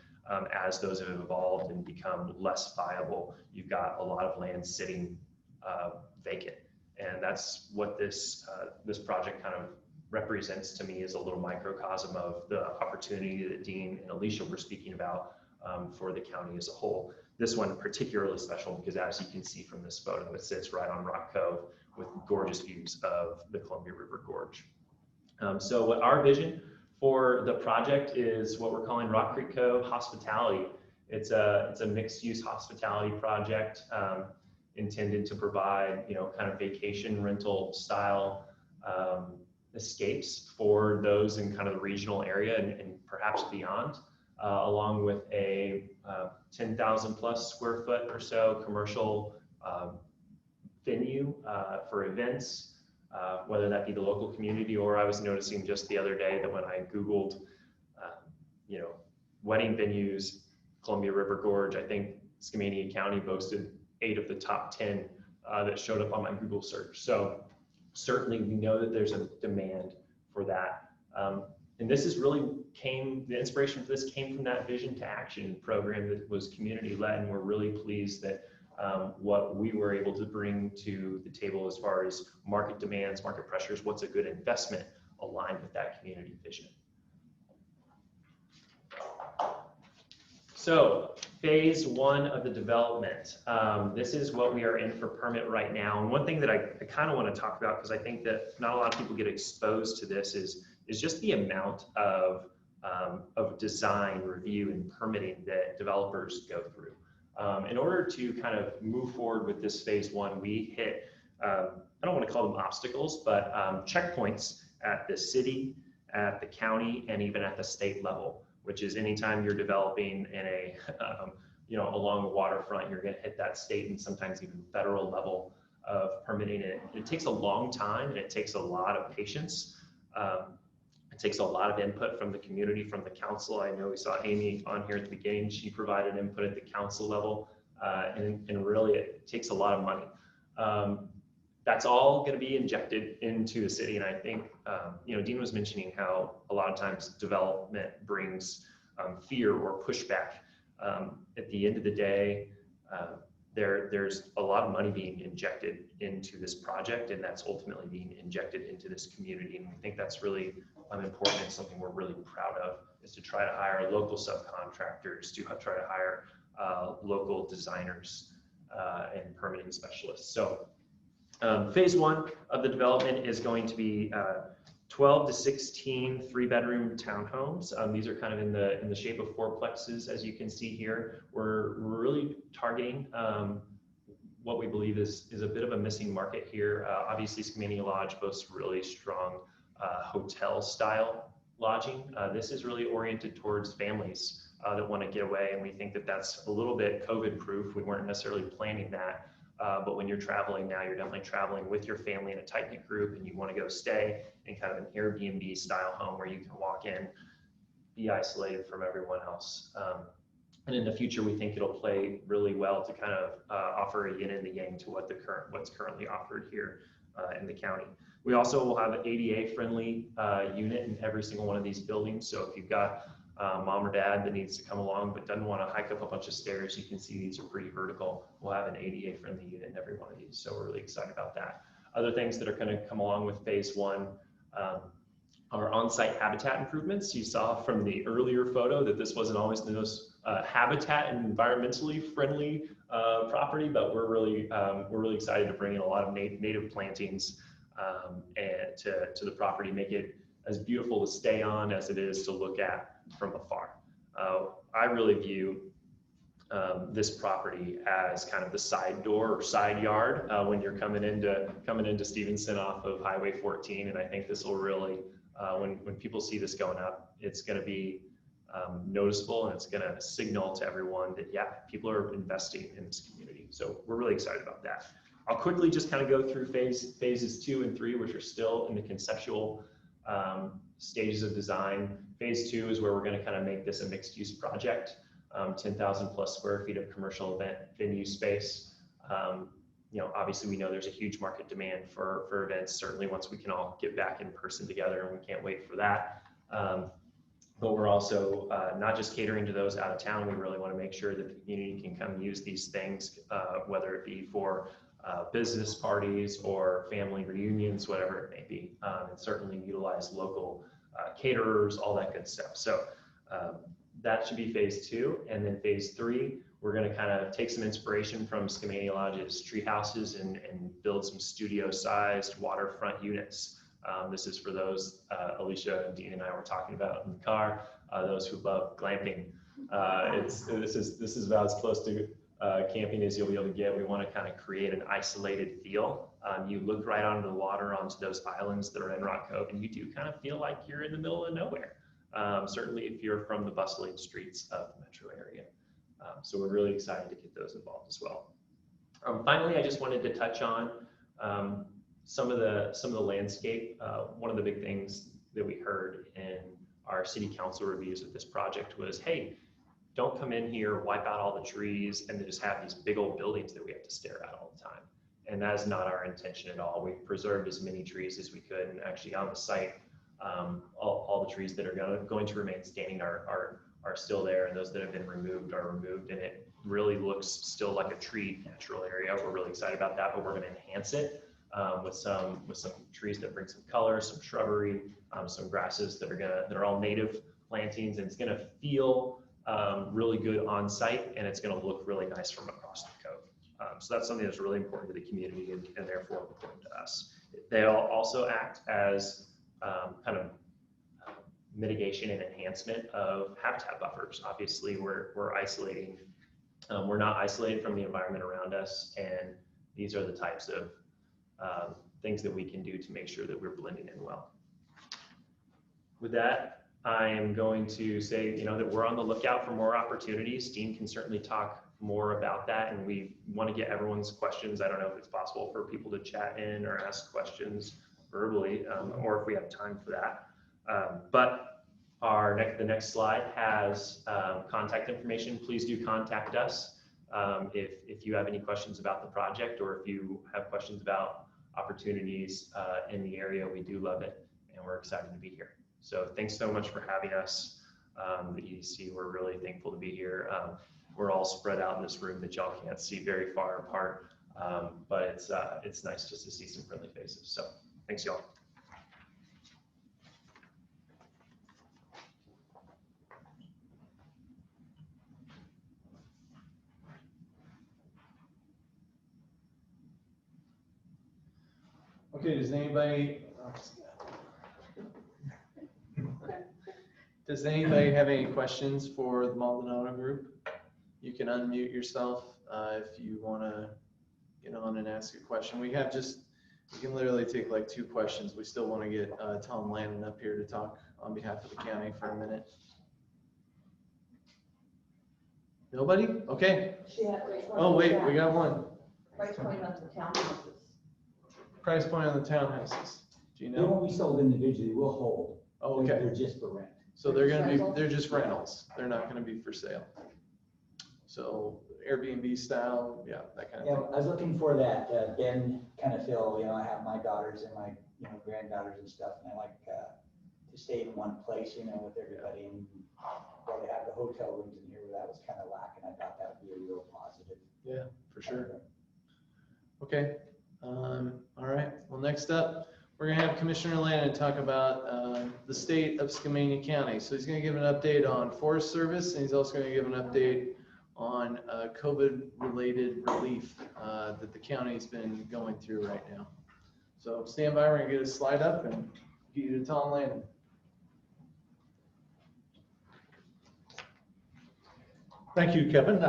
as those have evolved and become less viable, you've got a lot of land sitting vacant, and that's what this project kind of represents to me, as a little microcosm of the opportunity that Dean and Alicia were speaking about for the county as a whole. This one particularly special because, as you can see from this photo, it sits right on Rock Cove with gorgeous views of the Columbia River Gorge. So what our vision for the project is what we're calling Rock Creek Cove Hospitality. It's a mixed-use hospitality project intended to provide, kind of vacation rental style escapes for those in kind of the regional area and perhaps beyond, along with a 10,000 plus square foot or so commercial venue for events. Whether that be the local community, or I was noticing just the other day that when I Googled, wedding venues, Columbia River Gorge, I think Skamania County boasted 8 of the top 10 that showed up on my Google search. So certainly we know that there's a demand for that. And this is really the inspiration for this came from that Vision to Action program that was community led, and we're really pleased that what we were able to bring to the table as far as market demands, market pressures, what's a good investment aligned with that community vision. So phase 1 of the development. This is what we are in for permit right now. And one thing that I kind of want to talk about, because I think that not a lot of people get exposed to this, is just the amount of design review and permitting that developers go through. In order to kind of move forward with this phase 1, we hit, I don't want to call them obstacles, but checkpoints at the city, at the county, and even at the state level, which is anytime you're developing in a, along the waterfront, you're going to hit that state and sometimes even federal level of permitting it. It takes a long time, and it takes a lot of patience. It takes a lot of input from the community, from the council. I know we saw Amy on here at the beginning. She provided input at the council level, and really it takes a lot of money. That's all going to be injected into the city. And I think, Dean was mentioning how a lot of times development brings fear or pushback. At the end of the day, there's a lot of money being injected into this project, and that's ultimately being injected into this community. And we think that's really important, and something we're really proud of, is to try to hire local subcontractors, to try to hire local designers and permitting specialists. So phase 1 of the development is going to be 12 to 16 3-bedroom townhomes. These are kind of in the shape of fourplexes, as you can see here. We're really targeting what we believe is a bit of a missing market here. Obviously, Skamania Lodge boasts really strong hotel style lodging. This is really oriented towards families that want to get away, and we think that that's a little bit COVID-proof. We weren't necessarily planning that, but when you're traveling now, you're definitely traveling with your family in a tight-knit group, and you want to go stay in kind of an Airbnb style home where you can walk in, be isolated from everyone else. And in the future, we think it'll play really well to kind of offer a yin and the yang to what's currently offered here in the county. We also will have an ADA-friendly unit in every single one of these buildings. So if you've got mom or dad that needs to come along but doesn't want to hike up a bunch of stairs, you can see these are pretty vertical. We'll have an ADA-friendly unit in every one of these. So we're really excited about that. Other things that are going to come along with phase one are on-site habitat improvements. You saw from the earlier photo that this wasn't always the most habitat and environmentally friendly property, but we're really excited to bring in a lot of native plantings and to the property, make it as beautiful to stay on as it is to look at from afar. I really view this property as kind of the side door or side yard when you're coming into Stevenson off of Highway 14, and I think this will really when people see this going up, it's going to be noticeable, and it's going to signal to everyone that, yeah, people are investing in this community. So we're really excited about that. I'll quickly just kind of go through phases 2 and 3, which are still in the conceptual stages of design. Phase 2 is where we're going to kind of make this a mixed use project, 10,000 plus square feet of commercial event venue space. Obviously we know there's a huge market demand for events, certainly once we can all get back in person together, and we can't wait for that. But we're also not just catering to those out of town. We really want to make sure that the community can come use these things, whether it be for business parties or family reunions, whatever it may be, and certainly utilize local caterers, all that good stuff. So that should be phase 2. And then phase 3, we're going to kind of take some inspiration from Skamania Lodge's tree houses and build some studio-sized waterfront units. This is for those, Alicia and Dean and I were talking about in the car, those who love glamping. This is about as close to camping as you'll be able to get. We want to kind of create an isolated feel. You look right onto the water, onto those islands that are in Rock Cove, and you do kind of feel like you're in the middle of nowhere. Certainly if you're from the bustling streets of the metro area. So we're really excited to get those involved as well. Finally, I just wanted to touch on some of the landscape. One of the big things that we heard in our city council reviews of this project was, hey, don't come in here, wipe out all the trees, and then just have these big old buildings that we have to stare at all the time. And that is not our intention at all. We've preserved as many trees as we could, and actually on the site, all the trees that are going to remain standing are still there, and those that have been removed are removed, and it really looks still like a tree natural area. We're really excited about that, but we're going to enhance it with some trees that bring some color, some shrubbery, some grasses that are all native plantings, and it's going to feel really good on site, and it's going to look really nice from across the cove. So that's something that's really important to the community and therefore important to us. They also act as kind of mitigation and enhancement of habitat buffers. Obviously, we're isolating. We're not isolated from the environment around us, and these are the types of things that we can do to make sure that we're blending in well. With that, I am going to say, that we're on the lookout for more opportunities. Dean can certainly talk more about that, and we want to get everyone's questions. I don't know if it's possible for people to chat in or ask questions verbally, or if we have time for that. But the next slide has contact information. Please do contact us if you have any questions about the project, or if you have questions about opportunities in the area. We do love it, and we're excited to be here. So thanks so much for having us. The EDC, we're really thankful to be here. We're all spread out in this room that y'all can't see very far apart, but it's nice just to see some friendly faces. So thanks, y'all. Okay, does anybody have any questions for the Maldanado group? You can unmute yourself if you want to get on and ask a question. We have just We can literally take like 2 questions. We still want to get Tom Lannen up here to talk on behalf of the county for a minute. Nobody? Okay. Oh, wait, we got one. Price point on the townhouses. Price point on the townhouses. Do you They won't know? be sold individually, we'll hold. Oh, okay. They're just for rent. So they're just rentals. They're not gonna be for sale. So Airbnb style, yeah, that kind Yeah, of I was looking for that den kind of feel, you know, I have my daughters and my, you know, granddaughters and stuff, and I like to stay in one place, you know, with everybody, and while they have the hotel rooms in here, that was kind of lacking, I thought that would be a real positive. thing. Yeah, for sure. Okay. All right. Well, next up, we're gonna have Commissioner Lannen talk about the state of Skamania County. So he's gonna give an update on Forest Service, and he's also gonna give an update on COVID-related relief that the county's been going through right now. So stand by, we're gonna get a slide up and get you to Tom Lannen. Thank you, Kevin.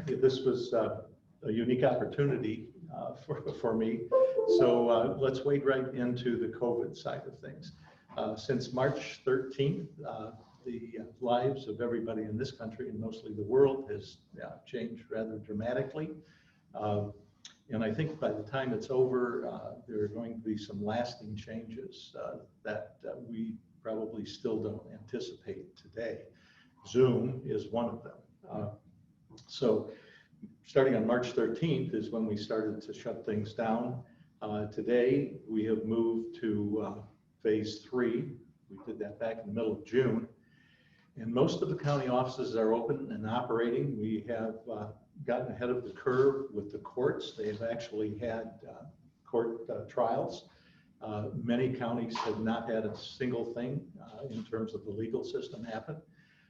This was a unique opportunity for me. So let's wade right into the COVID side of things. Since March 13th, the lives of everybody in this country and mostly the world has changed rather dramatically. And I think by the time it's over, there are going to be some lasting changes that we probably still don't anticipate today. Zoom is one of them. So starting on March 13th is when we started to shut things down. Today, we have moved to phase 3. We did that back in the middle of June. And most of the county offices are open and operating. We have gotten ahead of the curve with the courts. They've actually had court trials. Many counties have not had a single thing in terms of the legal system happen.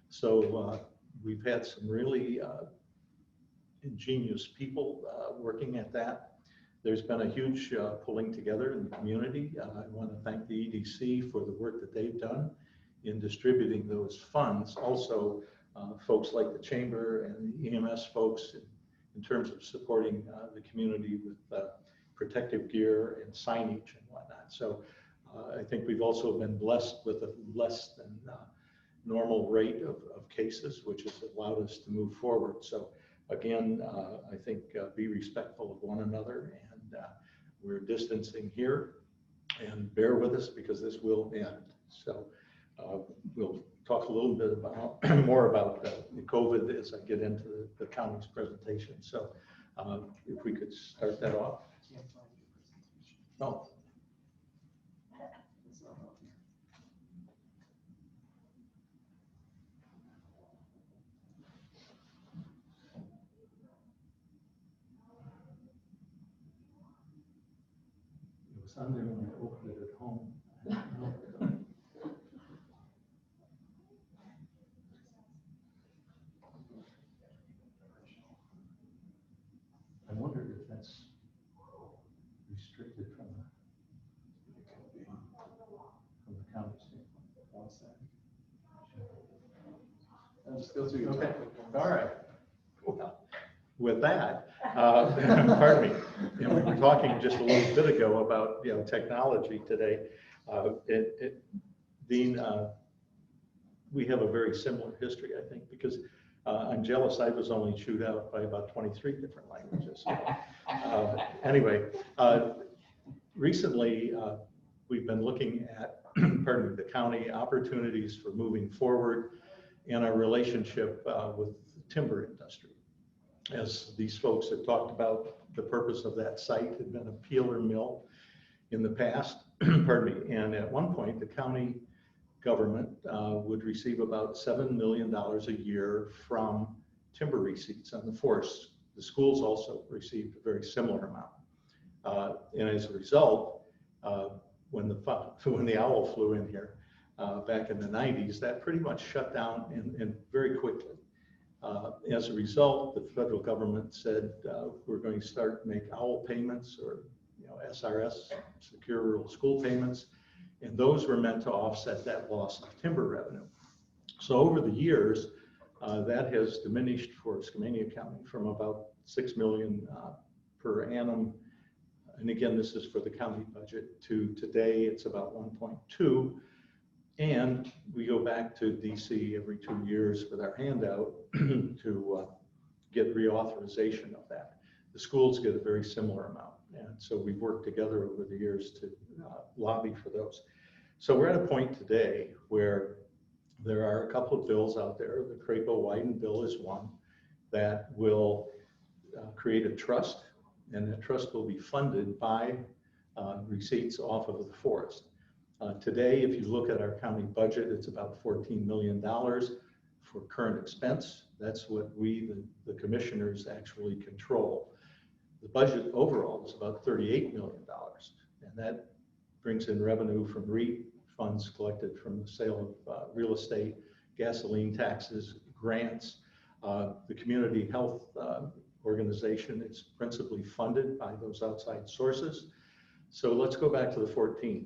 So we've had some really ingenious people working at that. There's been a huge pulling together in the community. I want to thank the EDC for the work that they've done in distributing those funds. Also, folks like the Chamber and the EMS folks in terms of supporting the community with protective gear and signage and whatnot. So I think we've also been blessed with a less than normal rate of cases, which has allowed us to move forward. So again, I think be respectful of one another, and we're distancing here, and bear with us because this will end. So we'll talk a little bit about more about the COVID as I get into the county's presentation. So if we could start that off. Oh. It was on there when I opened it at home. I wondered if that's restricted from the county standpoint. One sec. I'll just go through your topic. All right. Well, with that, pardon me, you know, we were talking just a little bit ago about, you know, technology today. Dean, we have a very similar history, I think, because I'm jealous I was only chewed out by about 23 different languages. Anyway, recently we've been looking at, pardon me, the county opportunities for moving forward and our relationship with the timber industry. As these folks have talked about, the purpose of that site had been a peeler mill in the past, pardon me, and at one point the county government would receive about $7 million a year from timber receipts on the forest. The schools also received a very similar amount. And as a result, when the owl flew in here back in the 90s, that pretty much shut down and very quickly. As a result, the federal government said we're going to start make owl payments, or SRS, Secure Rural School payments, and those were meant to offset that loss of timber revenue. So over the years, that has diminished for Skamania County from about $6 million per annum And again, this is for the county budget. To today, it's about 1.2. And we go back to DC every 2 years with our handout to get reauthorization of that. The schools get a very similar amount. And so we've worked together over the years to lobby for those. So we're at a point today where there are a couple of bills out there. The Crapo-Wyden bill is one that will create a trust, and that trust will be funded by receipts off of the forest. Today, if you look at our county budget, it's about $14 million for current expense. That's what we, the commissioners, actually control. The budget overall is about $38 million, and that brings in revenue from REIT funds collected from the sale of real estate, gasoline taxes, grants. The community health organization is principally funded by those outside sources. So let's go back to the 14.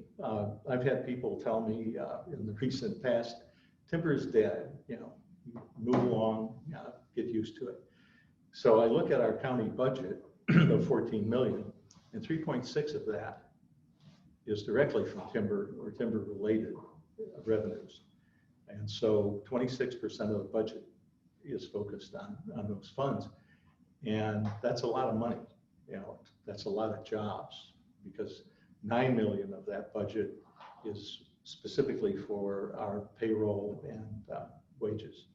I've had people tell me in the recent past, timber is dead, you know, move along, get used to it. So I look at our county budget of 14 million, and 3.6 of that is directly from timber or timber related revenues. And so 26% of the budget is focused on those funds. And that's a lot of money, you know, that's a lot of jobs, because 9 million of that budget is specifically for our payroll and wages.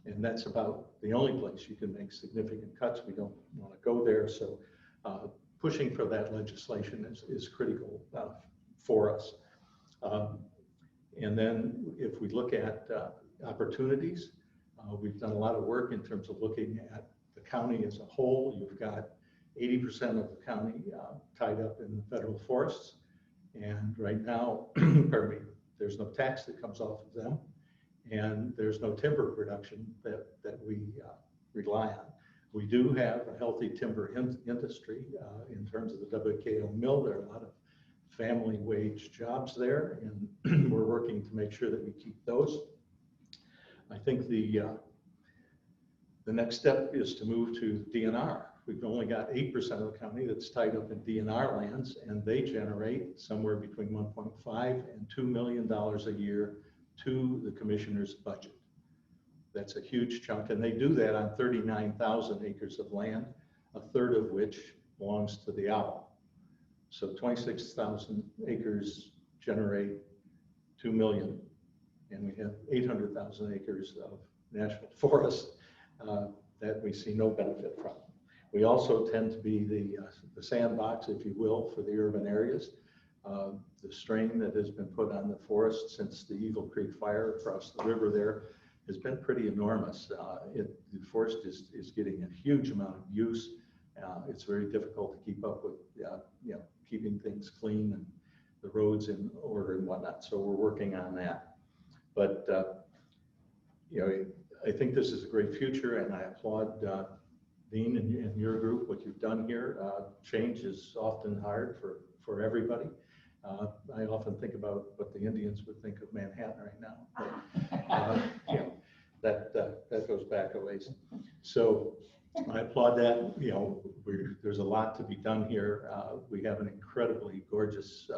And that's about the only place you can make significant cuts. We don't want to go there. So pushing for that legislation is critical for us. And then if we look at opportunities, we've done a lot of work in terms of looking at the county as a whole. You've got 80% of the county tied up in the federal forests. And right now, pardon me, there's no tax that comes off of them. And there's no timber production that we rely on. We do have a healthy timber industry in terms of the WKO mill. There are a lot of family wage jobs there, and we're working to make sure that we keep those. I think the next step is to move to DNR. We've only got 8% of the county that's tied up in DNR lands, and they generate somewhere between 1.5 and $2 million a year to the commissioner's budget. That's a huge chunk, and they do that on 39,000 acres of land, a third of which belongs to the owl. So 26,000 acres generate 2 million, and we have 800,000 acres of national forest that we see no benefit from. We also tend to be the sandbox, if you will, for the urban areas. The strain that has been put on the forest since the Eagle Creek fire across the river there has been pretty enormous. The forest is getting a huge amount of use. It's very difficult to keep up with, you know, keeping things clean and the roads in order and whatnot. So we're working on that. But you know, I think this is a great future, and I applaud Dean and your group, what you've done here. Change is often hard for everybody. I often think about what the Indians would think of Manhattan right now. But, you know, that goes back a ways. So I applaud that. You know, there's a lot to be done here. We have an incredibly gorgeous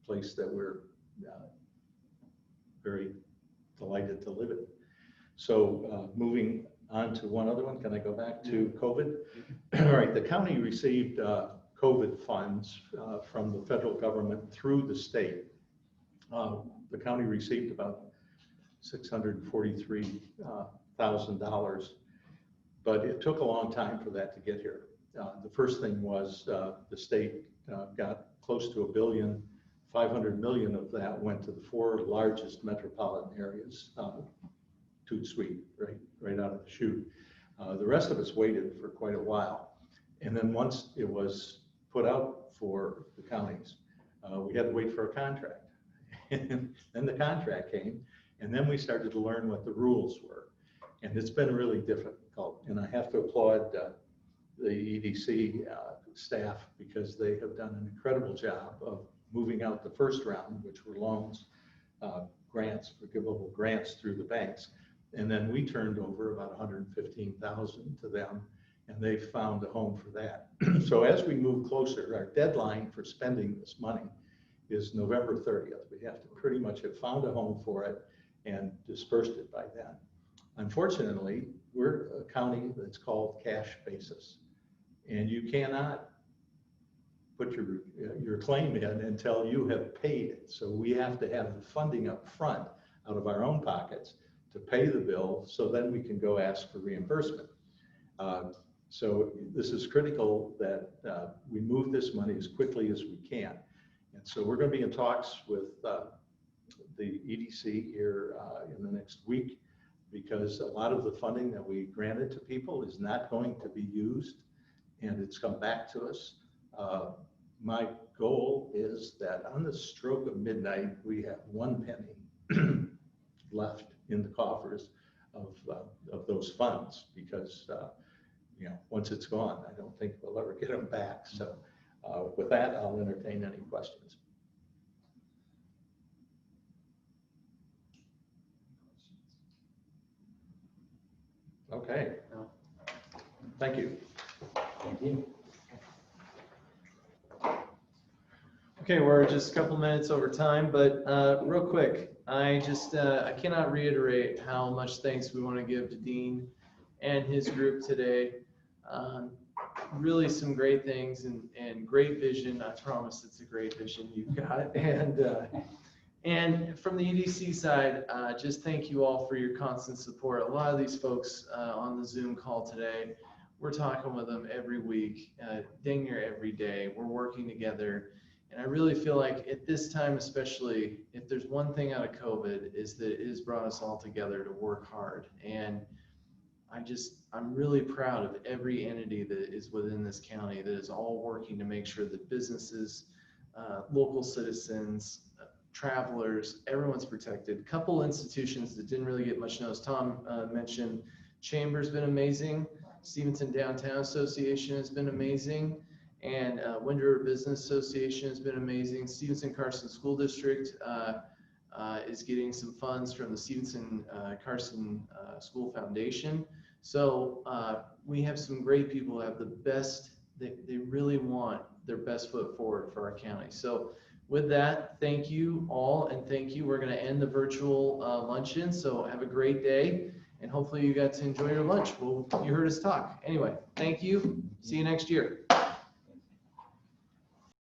place that we're very delighted to live in. So moving on to one other one, can I go back to COVID? All right, the county received COVID funds from the federal government through the state. The county received about $643,000, but it took a long time for that to get here. The first thing was the state got close to $1 billion. 500 million of that went to the 4 largest metropolitan areas, toot sweet, right out of the chute. The rest of us waited for quite a while. And then once it was put out for the counties, we had to wait for a contract. And then the contract came, and then we started to learn what the rules were. And it's been really difficult. And I have to applaud the EDC staff, because they have done an incredible job of moving out the first round, which were loans, grants, forgivable grants through the banks. And then we turned over about 115,000 to them. and they found a home for that. So as we move closer, our deadline for spending this money is November 30th. We have to pretty much have found a home for it and dispersed it by then. Unfortunately, we're a county that's called cash basis, and you cannot put your claim in until you have paid it. So we have to have the funding up front out of our own pockets to pay the bill, so then we can go ask for reimbursement. So this is critical that we move this money as quickly as we can. And so we're going to be in talks with the EDC here in the next week, because a lot of the funding that we granted to people is not going to be used, and it's come back to us. My goal is that on the stroke of midnight, we have 1 penny left in the coffers of those funds, because you know, once it's gone, I don't think we'll ever get them back. So with that, I'll entertain any questions. Okay. Thank you. Thank you. Okay, we're just a couple minutes over time, but real quick, I cannot reiterate how much thanks we want to give to Dean and his group today. Really some great things and great vision. I promise it's a great vision you've got. And from the EDC side, just thank you all for your constant support. A lot of these folks on the Zoom call today, we're talking with them every week, dang near every day. We're working together. And I really feel like at this time, especially, if there's one thing out of COVID, is that it has brought us all together to work hard. And I'm really proud of every entity that is within this county that is all working to make sure that businesses, local citizens, travelers, everyone's protected. A couple institutions that didn't really get much notice. Tom mentioned Chamber's been amazing. Stevenson Downtown Association has been amazing. And Wind River Business Association has been amazing. Stevenson Carson School District is getting some funds from the Stevenson Carson School Foundation. So we have some great people who have the best, they really want their best foot forward for our county. So with that, thank you all, and thank you. We're going to end the virtual luncheon. So have a great day, and hopefully you got to enjoy your lunch. Well, you heard us talk. Anyway, thank you. See you next year.